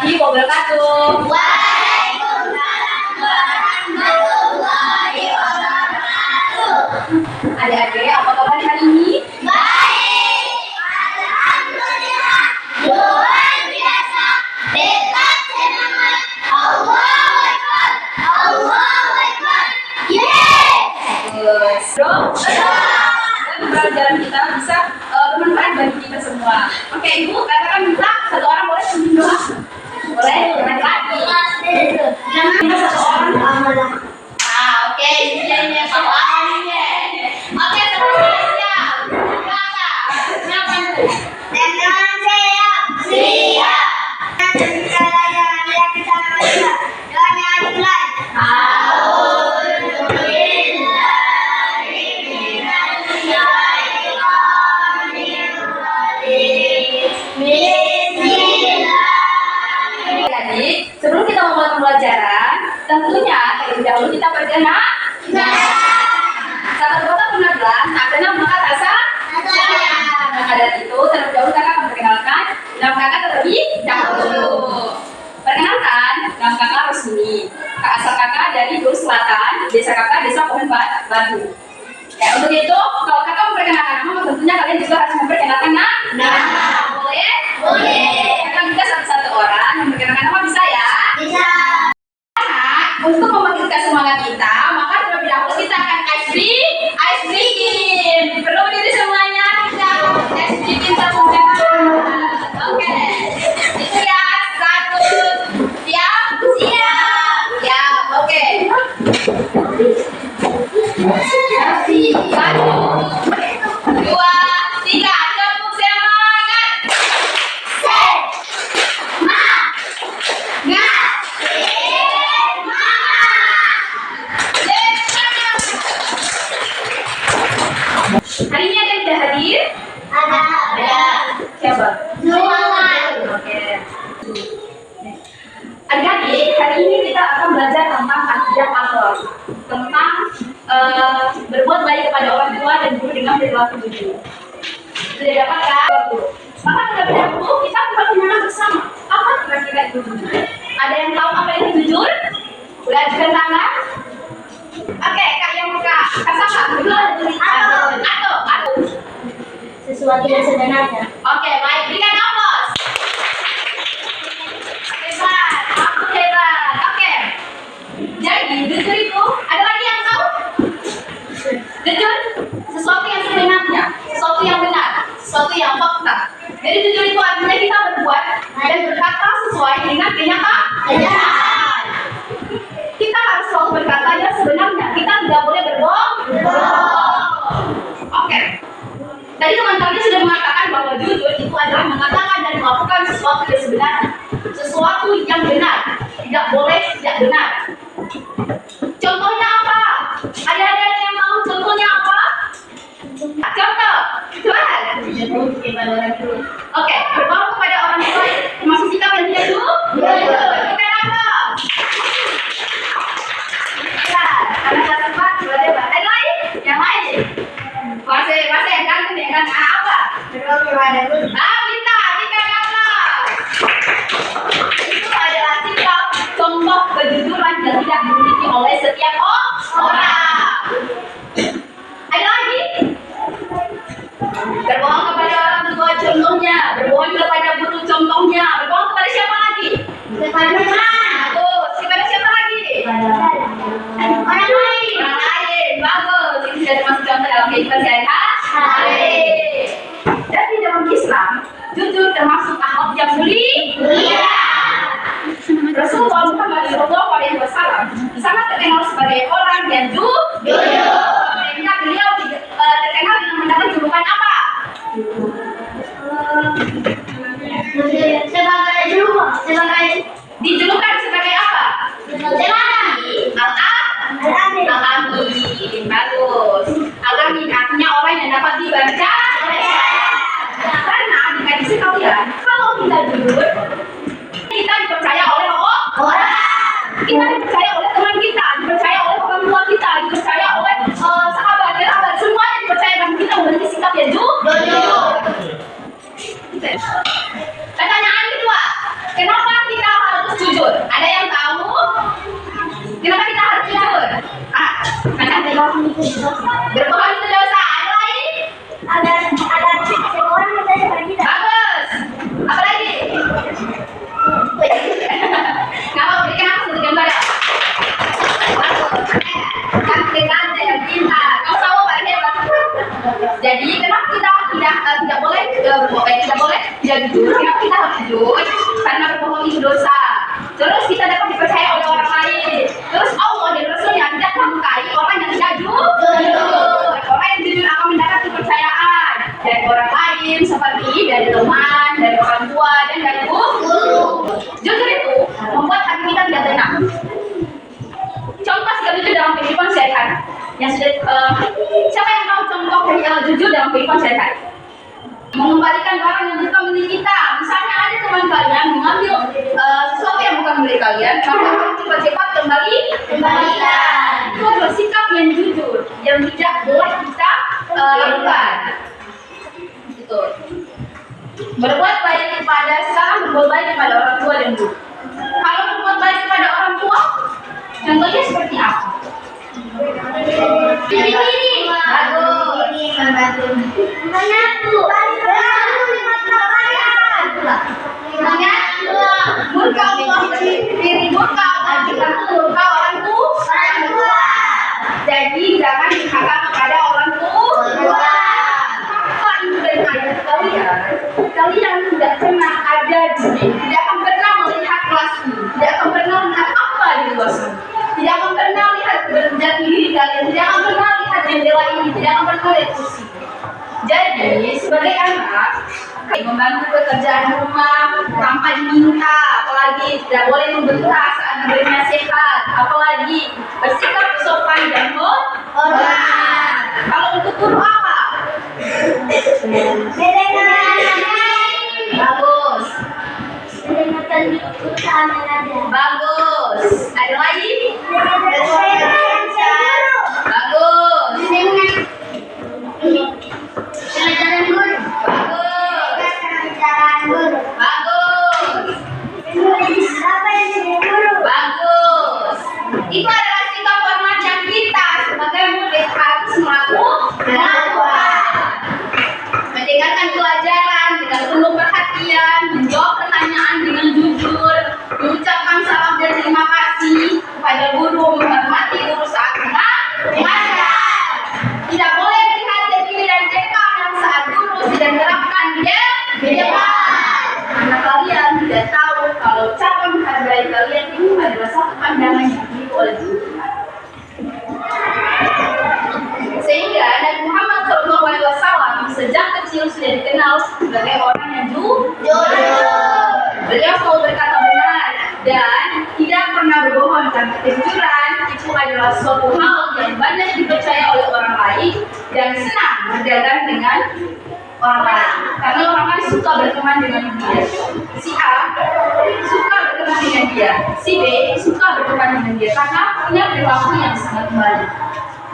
warahmatullahi wabarakatuh. Waalaikumsalam warahmatullahi wabarakatuh. Adik-adik, apa kabar hari ini? Baik, alhamdulillah, luar biasa, dekat semangat. Allahu Akbar, Allahu Akbar. Bagus. Bro, pembelajaran kita bisa bermanfaat bagi kita semua. Oke, Ibu, katakan minta satu orang boleh pimpin doa. Boleh, jangan lagi. Kita satu orang. Oke, ini soalnya. Oke, teman-teman siap. Siapa itu? Teman siap. Siap. Jadi, sebelum kita memulai pembelajaran, tentunya terlebih dahulu kita berkenal. Sahabat kota pernah bilang, tak kenal maka tak sayang. Maka dari itu, terlebih dahulu kakak akan memperkenalkan nama kakak terlebih dahulu. Perkenalkan, nama kakak Rosmini. Asal kakak dari Bulu Selatan, desa kakak desa Pohon Batu. Ya, untuk itu, kalau kakak memperkenalkan nama, tentunya kalian juga harus memperkenalkan nama. Boleh? Boleh. Kakak juga satu-satu orang memperkenalkan nama, bisa ya? Bisa. Untuk membangkitkan semangat kita, maka terlebih dahulu kita akan ice breaking. Perlu berdiri semuanya, kita ice breaking semuanya. Oke, itu ya, satu, siap, siap, oke. Satu, dua, tiga, tepuk semangat. Hari ini ada yang tidak hadir? Ada. Siapa? Oke. Adik-adik, hari ini kita akan belajar tentang akidah akhlak, tentang berbuat baik kepada orang tua dan guru dengan perilaku jujur. Sudah dapat kan? Maka terlebih dahulu kita memperkenalkan bersama apa kira-kira itu jujur. Ada yang tahu apa itu jujur? Udah ajukan tangan? Oke, Kak yang buka. Kak Saka, jujur atau Sesuatu yang sebenarnya. Oke, baik. Berikan aplaus. Hebat, aku hebat. Oke. Jadi, jujur itu, ada lagi yang tahu? Jujur, sesuatu yang sebenarnya, sesuatu yang benar, sesuatu yang fakta. Jadi, jujur itu artinya kita berbuat dan berkata sesuai dengan kenyataan. Kita harus selalu berkata yang sebenarnya. Kita tidak boleh berbohong. Oke. Tadi teman-teman sudah mengatakan bahwa jujur itu adalah mengatakan dan melakukan sesuatu yang sebenarnya, sesuatu yang benar, tidak boleh tidak benar. Contohnya apa? Ada yang mau contohnya apa? Contoh, Tuhan. Oke, berbohong kepada orang tua termasuk sikap yang tidak jujur. Bukan apa? Ya, ada satu part, dua debat. Ada lain? Yang lain? Masih yang ganteng ya kan? Apa? Bintang apa? Itu adalah sikap contoh kejujuran yang tidak dimiliki oleh setiap orang. Ada lagi? Berbohong kepada orang tua contohnya, berbohong kepada guru contohnya, berbohong kepada siapa lagi? Kepada Bagus. Kepada siapa lagi? orang lain. Bagus. Ini sudah termasuk contoh dalam kehidupan sehari-hari. Dan di dalam Islam, jujur termasuk akhlak yang mulia. Rasulullah Muhammad SAW sangat terkenal sebagai orang yang jujur. Sehingga beliau terkenal dengan mendapat julukan apa? Dijulukan sebagai apa? Al-Amin. Bagus. Al-Amin artinya orang yang dapat dibaca. Karena adik-adik sekalian, kalau kita jujur, kita dipercaya oleh orang. Kita dipercaya oleh teman kita, dipercaya oleh orang tua kita, dipercaya oleh sahabat, semuanya dipercaya dan kita memiliki sikap yang jujur. Pertanyaan kedua, kenapa kita Berbohong itu dosa. Ada lain? Ada semua orang percaya pada kita. Bagus. Apa lagi? Nggak mau berikan aku satu gambar ya? Kan dengan yang pintar. Kau tahu Pak hebat. Jadi kenapa kita tidak boleh tidak jujur? Kenapa kita harus jujur? Karena berbohong itu dosa. Terus kita dapat dipercaya oleh orang lain. Terus Allah dan Rasulnya tidak menyukai orang yang tidak jujur. Orang yang jujur akan mendapat kepercayaan dari orang lain, seperti dari teman, dari orang tua, dan dari guru. Jujur itu membuat hati kita tidak tenang. Contoh sekali itu dalam kehidupan sehari-hari. Yang sudah siapa yang tahu contoh jujur dalam kehidupan sehari-hari? Mengembalikan barang yang bukan milik kita. Misalnya ada teman kalian mengambil sesuatu yang bukan milik kalian, maka harus cepat-cepat kembalikan. Itu adalah sikap yang jujur, yang tidak boleh kita lakukan. Gitu. Berbuat baik kepada sesama, berbuat baik kepada orang tua dan guru. Kalau berbuat baik kepada orang tua, contohnya seperti apa? Ini bagus. Murka Allah diri murka orang tua. Jadi jangan durhaka kepada orang tua. Apa itu dari ayat kalian tidak pernah ada tidak akan pernah melihat kelasmu, tidak akan pernah melihat apa di luar sana, tidak akan pernah lihat jati diri kalian, tidak akan pernah lihat jendela ini, tidak akan pernah lihat kursi. Jadi sebagai anak membantu pekerjaan rumah tanpa diminta, apalagi tidak boleh membentak saat diberi nasihat, apalagi bersikap sopan dan hormat. Kalau untuk guru apa? Bagus. Bagus. Ada lagi? Bagus. Bagus. Itu adalah sikap hormat yang kita sebagai murid harus melakukan. Mendengarkan pelajaran dengan penuh perhatian, menjawab pertanyaan dengan jujur, mengucapkan salam dan terima kasih kepada guru, menghormati guru saat mengajar. Tidak boleh melihat diri dan belakang saat guru sedang menerapkan di depan. Karena kalian tidak tahu kalau cara menghargai kalian itu adalah satu pandangan yang dimiliki oleh guru. Sehingga Nabi Muhammad SAW sejak kecil sudah dikenal sebagai orang yang jujur. Beliau selalu berkata benar dan tidak pernah berbohong, karena kejujuran itu adalah suatu hal yang banyak dipercaya oleh orang lain dan senang berdagang dengan orang lain. Karena orang lain suka berteman dengan dia. Si A suka berteman dengan dia, si B suka berteman dengan dia karena punya perilaku yang sangat baik.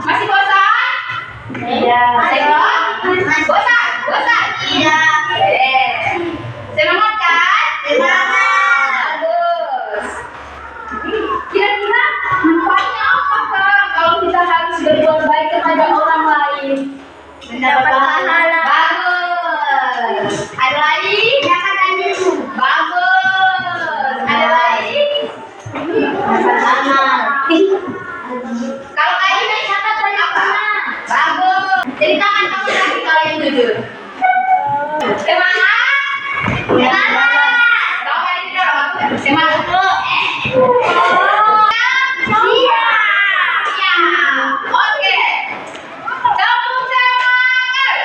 Masih bosan? Iya. Bosan? Iya. Semangat kan? Semangat. Bagus. Kira-kira manfaatnya apa Kak kalau kita harus berbuat baik kepada orang lain? Mendapat pahala. Bagus. Ada lagi? Mendapatkan ilmu. Bagus. Ada lagi? Dapat amal. Kalau kayak ini dapat apa? Bagus. Ceritakan kamu lagi kalau yang jujur. Semangat. Kalau kayak ini semangat dulu. Oke. Tepuk tangan.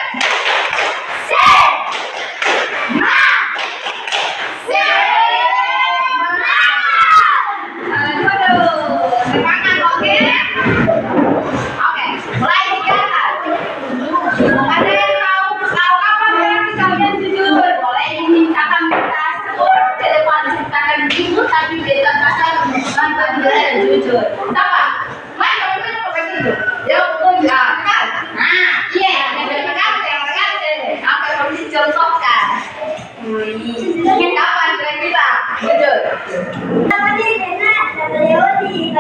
Semangat, oke? Oke, mulai dicatat. Ada yang tahu kapan berarti kalian jujur? Boleh dimintakan kertas, telepon ceritakan ibu tapi beda kata mantan dia jujur. Apa? Main kalau itu pakai itu. Ya udah kan. Nah, iya, yang berpegang. Apa yang harus dicontohkan? Ingin kapan kira-kira? Jujur. Bagi-bagi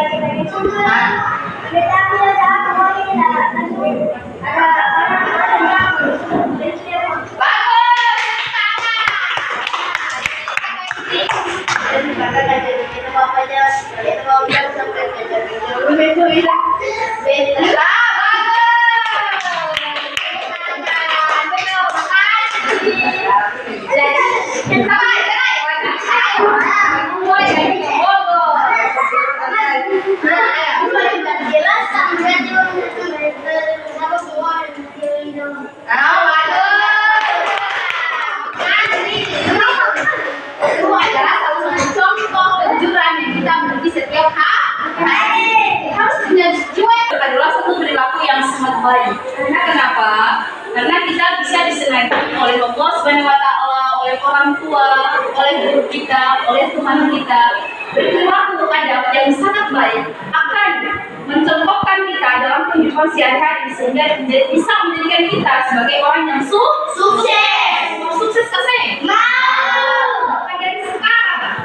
Dan kakak ngajarin kita bapaknya, kita mau bilang sampai ngajarin itu beda. Setiap hari harus punya jiwa yang adalah satu perilaku yang sangat baik. Karena kenapa? Karena kita bisa disenangi oleh Allah Subhanahu Wa Taala, oleh orang tua, oleh guru kita, oleh Tuhan kita. Perilaku adab yang sangat baik akan mencontohkan kita dalam kehidupan sehari-hari sehingga bisa menjadikan kita sebagai orang yang sukses. Mau sukses kasih? Maka dari sekarang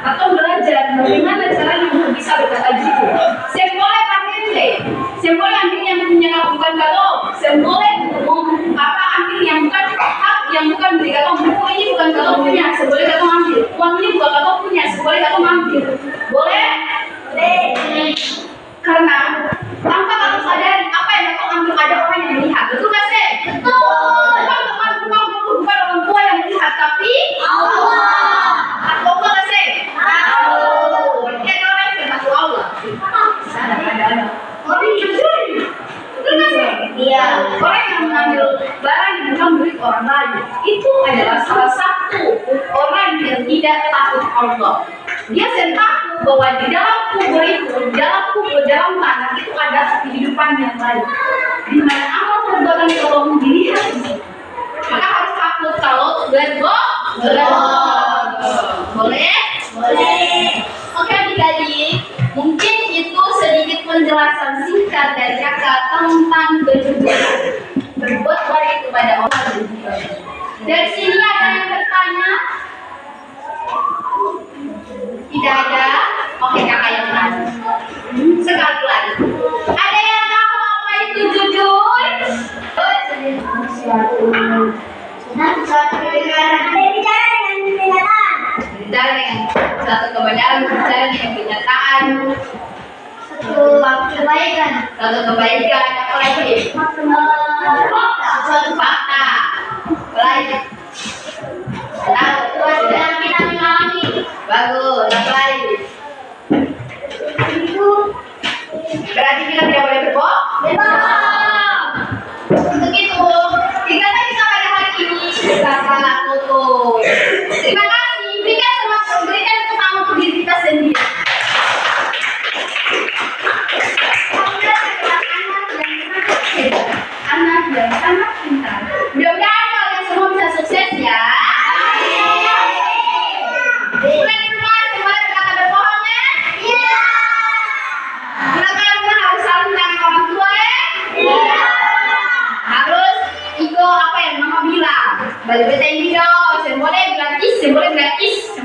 atau belajar bagaimana caranya untuk bisa berkata jujur. Saya boleh pakai saya boleh ambil yang punya bukan kalau, saya boleh ambil yang bukan hak, yang bukan beli kalau buku ini bukan kalau punya, saya boleh kalau ambil. Uang ini bukan kalau punya, saya boleh kalau ambil. Boleh? Boleh. Karena tanpa kamu sadari apa yang kamu ambil ada orang yang melihat, betul nggak sih? Betul. Bukan orang tua yang melihat, tapi Allah. Atau nggak sih? Tahu. Berarti ada orang yang termasuk Allah. Ada. Orang yang mencuri, betul nggak sih? Iya. Orang yang mengambil barang yang bukan milik orang lain itu adalah salah satu orang yang tidak takut Allah. Dia tahu bahwa di dalam kubur itu, dalam tanah itu ada kehidupan yang lain. Di mana amal perbuatan Allah dilihat. Maka harus takut kalau boleh? Boleh. Oke adik-adik, mungkin itu sedikit penjelasan singkat dari kakak tentang berbuat baik kepada orang. Dari sini ada yang bertanya? Tidak ada? Oke kakak yang tanya. Sekali lagi. Ada yang tahu apa itu jujur? Suatu kebenaran. Bicara dengan satu kebenaran, bicara dengan kenyataan. Satu kebaikan, apa lagi? Suatu fakta. Apa lagi? Tahu, sudah kita mengalami. Bagus, apa lagi? Berarti kita tidak boleh berbohong? Untuk itu, tinggalkan kita pada hari ini. Kakak tutup. Terima kasih. Berikan tepuk untuk diri kita sendiri. Anak yang sangat pintar. Mudah-mudahan kalian semua bisa sukses ya. Mulai di rumah semua berkata berbohong ya. Iya. Mulai kalian harus saling dengan orang tua ya. Iya. Harus ikut apa yang mama bilang. Balik beta ini dong. Saya boleh bilang is,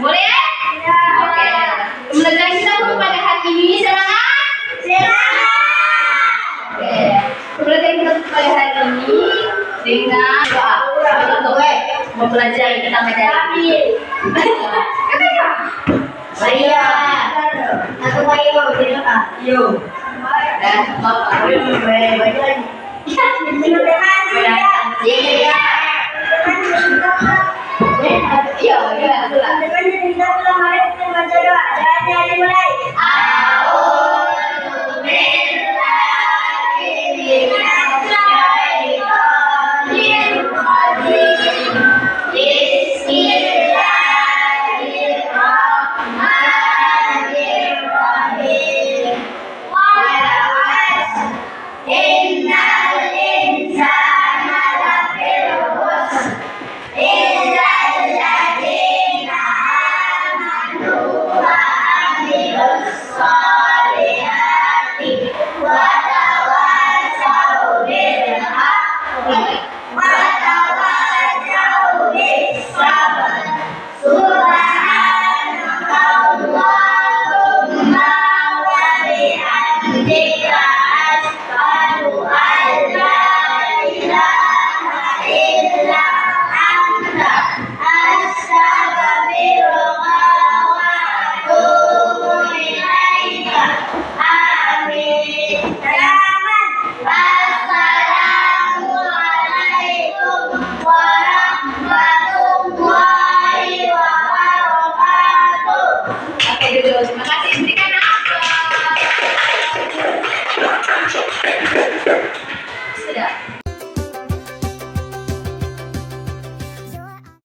boleh ya? Iya. Oke. Pembelajaran kita untuk pada hari ini semangat. Oke. Pembelajaran kita untuk pada hari ini dengan doa. Untuk mempelajari tentang mencari. Saya. Aku mau bilang Yuk. Dan bapak. Balik lagi. Iya. Iya,